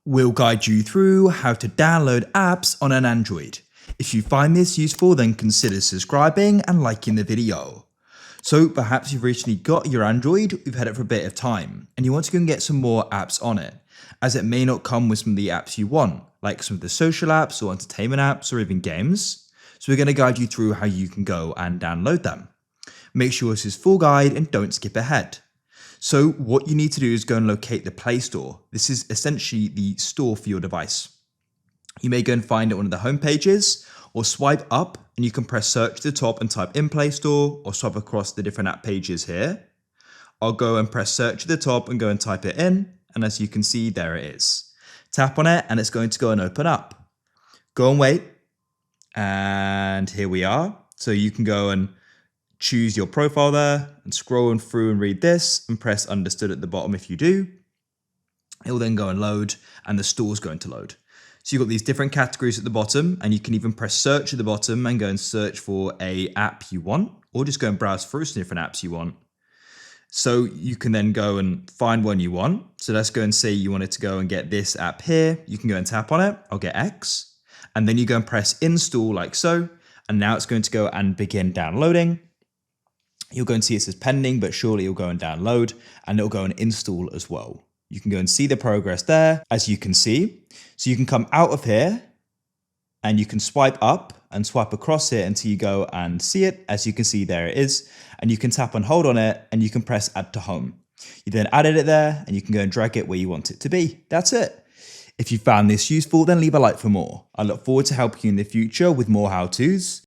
We'll guide you through how to download apps on an Android. If you find this useful, then consider subscribing and liking the video. So perhaps you've recently got your Android, you've had it for a bit of time, and you want to go and get some more apps on it, as it may not come with some of the apps you want, like some of the social apps or entertainment apps or even games. So we're going to guide you through how you can go and download them. Make sure this is full guide and don't skip ahead. So what you need to do is go and locate the Play Store. This is essentially the store for your device. You may go and find it on one of the home pages, or swipe up and you can press search at the top and type in Play Store, or swipe across the different app pages here. I'll go and press search at the top and go and type it in, and as you can see, there it is. Tap on it and it's going to go and open up. Go and wait, and here we are. So you can go and choose your profile there and scroll through and read this and press understood at the bottom if you do. It will then go and load and the store's going to load. So you've got these different categories at the bottom, and you can even press search at the bottom and go and search for a app you want, or just go and browse through some different apps you want. So you can then go and find one you want. So let's go and say you wanted to go and get this app here. You can go and tap on it. I'll get X. And then you go and press install like so. And now it's going to go and begin downloading. You'll go and see it says pending, but surely you'll go and download and it'll go and install as well. You can go and see the progress there, as you can see. So you can come out of here and you can swipe up and swipe across it until you go and see it. As you can see, there it is. And you can tap and hold on it and you can press add to home. You then added it there and you can go and drag it where you want it to be. That's it. If you found this useful, then leave a like for more. I look forward to helping you in the future with more how-tos.